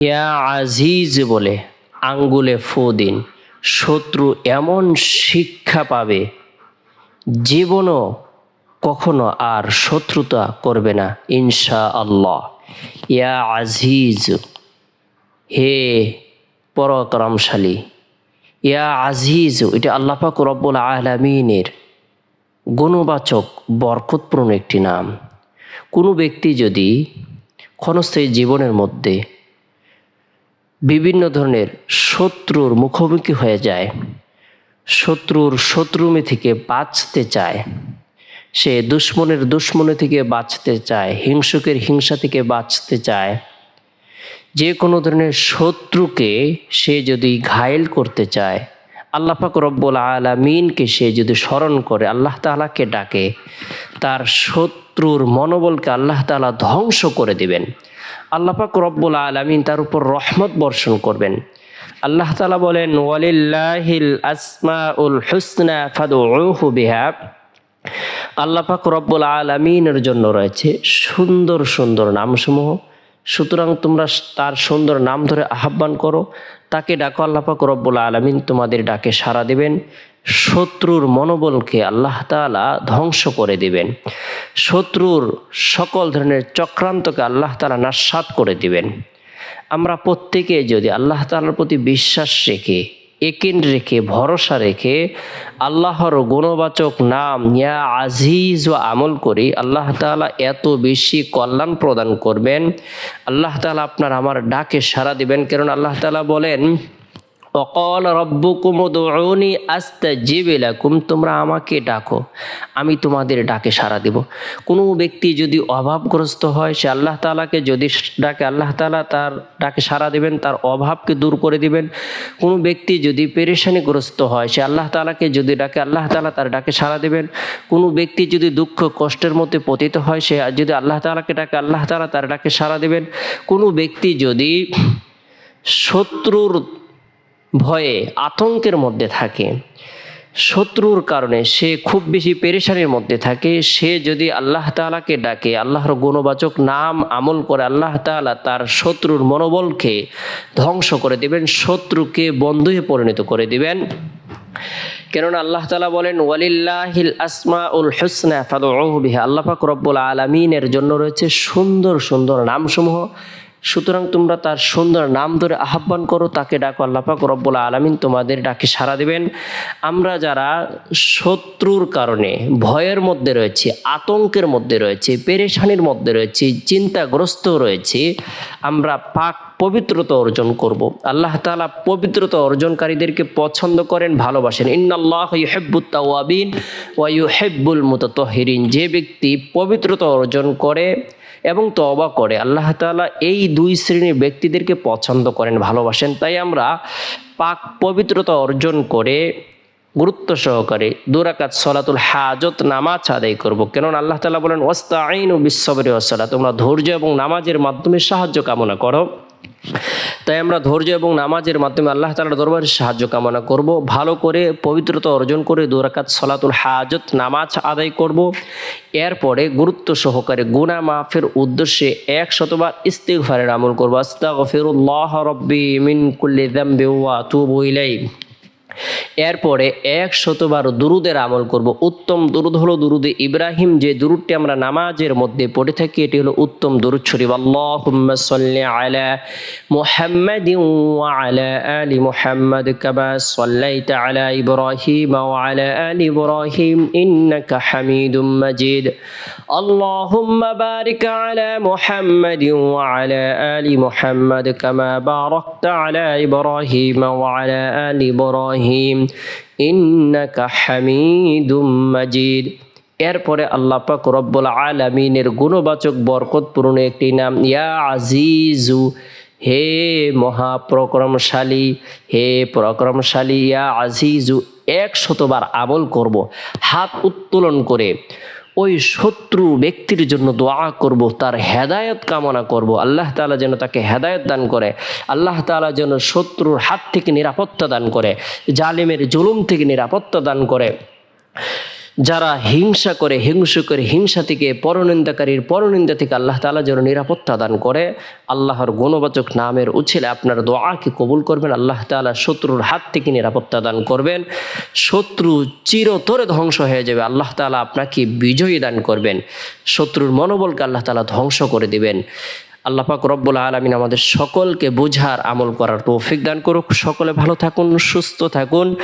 ইয়া আজিজ বলে আঙ্গুলে ফু দিন, শত্রু এমন শিক্ষা পাবে জীবনও কখনো আর শত্রুতা করবে না ইনশা আল্লাহ। ইয়া আজিজ, হে পরাক্রমশালী। ইয়া আজিজ, এটা আল্লাহ পাক রব্বুল আলামিনের গুণবাচক বরকতপূর্ণ একটি নাম। কোনো ব্যক্তি যদি ক্ষণস্থায়ী জীবনের মধ্যে বিভিন্ন ধরনের শত্রুর মুখোমুখি হয়ে যায়, শত্রুর শত্রুমি থেকে বাঁচতে চায়, সে দুশ্মনের দুশ্মনী থেকে বাঁচতে চায়, হিংসুকের হিংসা থেকে বাঁচতে চায়, যে কোনো ধরনের শত্রুকে সে যদি ঘায়েল করতে চায়, আল্লাহ পাক রব্বুল আলামিনকে সে যদি স্মরণ করে, আল্লাহ তাআলাকে ডাকে, তার শত্রুর মনোবলকে আল্লাহ তাআলা ধ্বংস করে দিবেন। আল্লাহ পাক রব্বুল আলামিন তার উপর রহমত বর্ষণ করবেন। আল্লাহ তাআলা বলেন, ওয়ালিল্লাহিল আসমাউল হুসনা ফাদউহু বিহা। আল্লাহ পাক রব্বুল আলামিনের জন্য রয়েছে সুন্দর সুন্দর নামসমূহ, সুতরাং তোমরা তার সুন্দর নাম ধরে আহ্বান করো, তাকে ডাকো, আল্লাহ পাক রব্বুল আলামিন তোমাদের ডাকে সাড়া দিবেন। শত্রুর মনোবলকে আল্লাহ তাআলা ধ্বংস করে দিবেন, শত্রুর সকল ধরনের চক্রান্তকে আল্লাহ তাআলা নাশাত করে দিবেন। আমরা প্রত্যেকে যদি আল্লাহ তাআলার প্রতি বিশ্বাস রেখে, একিন রেখে, ভরসা রেখে আল্লাহর গুণবাচক নাম ইয়া আজিজ ও আমল করি, আল্লাহ তাআলা এত বেশি কল্যাণ প্রদান করবেন। আল্লাহ তাআলা আপনার আমার ডাকে সাড়া দিবেন। কারণ আল্লাহ তাআলা বলেন, ওয়াকাল রব্বুকুম উদউনি আস্তাজিব লাকুম, তোমরা আমাকে ডাকো, আমি তোমাদের ডাকে সাড়া দেব। কোনো ব্যক্তি যদি অভাবগ্রস্ত হয়, সে আল্লাহ তাআলাকে যদি ডাকে, আল্লাহ তাআলা তার ডাকে সাড়া দেবেন, তার অভাবকে দূর করে দিবেন। কোনো ব্যক্তি যদি পেরেশানিগ্রস্ত হয়, সে আল্লাহ তাআলাকে যদি ডাকে, আল্লাহ তাআলা তার ডাকে সাড়া দেবেন। কোনো ব্যক্তি যদি দুঃখ কষ্টের মধ্যে পতিত হয়, সে যদি আল্লাহ তাআলাকে ডাকে, আল্লাহ তাআলা তার ডাকে সাড়া দেবেন। কোনো ব্যক্তি যদি শত্রুর ভয়ে আতঙ্কের মধ্যে থাকে, শত্রুর কারণে সে খুব বেশি পেরেশানির মধ্যে থাকে, সে যদি আল্লাহ তাআলাকে ডাকে, আল্লাহর গুণবাচক নাম আমল করে, আল্লাহ তাআলা তার শত্রুর মনোবলকে ধ্বংস করে দিবেন, শত্রুকে বন্ধুয়ে পরিণত করে দিবেন। কেননা আল্লাহ তাআলা বলেন, ওয়ালিল্লাহিল আসমাউল হুসনা ফাদউহু বিহা। আল্লাহ পাক রব্বুল আলামিনের জন্য রয়েছে সুন্দর সুন্দর নামসমূহ, সুতরাং তোমরা তার সুন্দর নাম ধরে আহ্বান করো, তাকে ডাকো, আল্লাহ পাক রব্বুল আলামিন তোমাদের ডাকে সাড়া দেবেন। আমরা যারা শত্রুর কারণে ভয়ের মধ্যে রয়েছি, আতঙ্কের মধ্যে রয়েছি, পেরেশানির মধ্যে রয়েছি, চিন্তাগ্রস্ত রয়েছি, আমরা পাক পবিত্রতা অর্জন করব। আল্লাহ তাআলা পবিত্রতা অর্জনকারীদেরকে পছন্দ করেন, ভালোবাসেন। ইন্নাল্লাহা ইউহিব্বুত তাওয়াবিন ওয়া ইউহিব্বুল মুতাতাহহিরিন। যে ব্যক্তি পবিত্রতা অর্জন করে এবং তওবা করে, আল্লাহ তাআলা এই দুই শ্রেণীর ব্যক্তিদেরকে পছন্দ করেন, ভালোবাসেন। তাই আমরা পাক পবিত্রতা অর্জন করে গুরুত্ব সহকারে 2 রাকাত সলাতুল হাজত নামাজ আদায় করব। কেননা আল্লাহ তাআলা বলেন, ওয়াস্তাঈনু বিস-সাবরি ওয়াস-সালাহ, তোমরা ধৈর্য এবং নামাজের মাধ্যমে সাহায্য কামনা করো। তাই আমরা ধৈর্য এবং নামাজের মাধ্যমে আল্লাহ তাআলার দরবারে সাহায্য কামনা করব। ভালো করে পবিত্রতা অর্জন করে 2 রাকাত সলাতুল হাজত নামাজ আদায় করব। এরপরে গুরুত্ব সহকারে গুনাহ মাফের উদ্দেশ্যে 100 বার ইস্তিগফারের আমল করব। আস্তাগফিরুল্লাহ রাব্বি মিন কুল্লি যামবি ওয়া আতুবু ইলাইহি। এরপরে 100 বার দুরুদের আমল করব। উত্তম দুরুদ হলো দুরুদে ইব্রাহিম, যে দুরুদটি আমরা নামাজের মধ্যে পড়ে থাকি, এটি হলো উত্তম দুরুদ শরীফ। আল্লাহুম্মা সাল্লি আলা মুহাম্মাদিন ওয়া আলা আলি মুহাম্মাদ কামা সাল্লাইতা আলা ইব্রাহিম ওয়া আলা আলি ইব্রাহিম ইন্নাকা হামিদুম মাজিদ। আল্লাহুম্মা বারিক আলা মুহাম্মাদিন ওয়া আলা আলি মুহাম্মাদ কামা বারাকতা আলা ইব্রাহিম ওয়া আলা আলি ইব্রাহিম ইন্নাকা হামিদুম মাজিদ। এরপরে আল্লাহ পাক রব্বুল আলামিনের গুণবাচক বরকতপূর্ণ একটি নাম ইয়া আজিজু, হে মহাপরাক্রমশালী, হে পরাক্রমশালী। ইয়া আজিজু 100 বার আমল করব, হাত উত্তোলন করে ওই শত্রু ব্যক্তির জন্য দোয়া করব, তার হেদায়েত কামনা করব। আল্লাহ তাআলা যেন তাকে হেদায়েত দান করে, আল্লাহ তাআলা যেন শত্রুর হাত থেকে নিরাপত্তা দান করে, জালিমের জুলুম থেকে নিরাপত্তা দান করে। যারা হিংসা করে, হিংসুকের হিংসা থেকে, পরনিন্দাকারীর পরনিন্দা থেকে আল্লাহ তাআলা যেন নিরাপত্তা দান করে। আল্লাহর গুণবাচক নামের উছিলে আপনার দোয়াকে কবুল করবেন। আল্লাহ তাআলা শত্রুর হাত থেকে নিরাপত্তা দান করবেন। শত্রু চিরতরে ধ্বংস হয়ে যাবে। আল্লাহ তাআলা আপনাকে বিজয়ী দান করবেন। শত্রুর মনোবলকে আল্লাহ তাআলা ধ্বংস করে দিবেন। আল্লাহ পাক রব্বুল আলামিন আমাদের সকলকে বুঝার আমল করার তৌফিক দান করুক। সকলে ভালো থাকুন, সুস্থ থাকুন।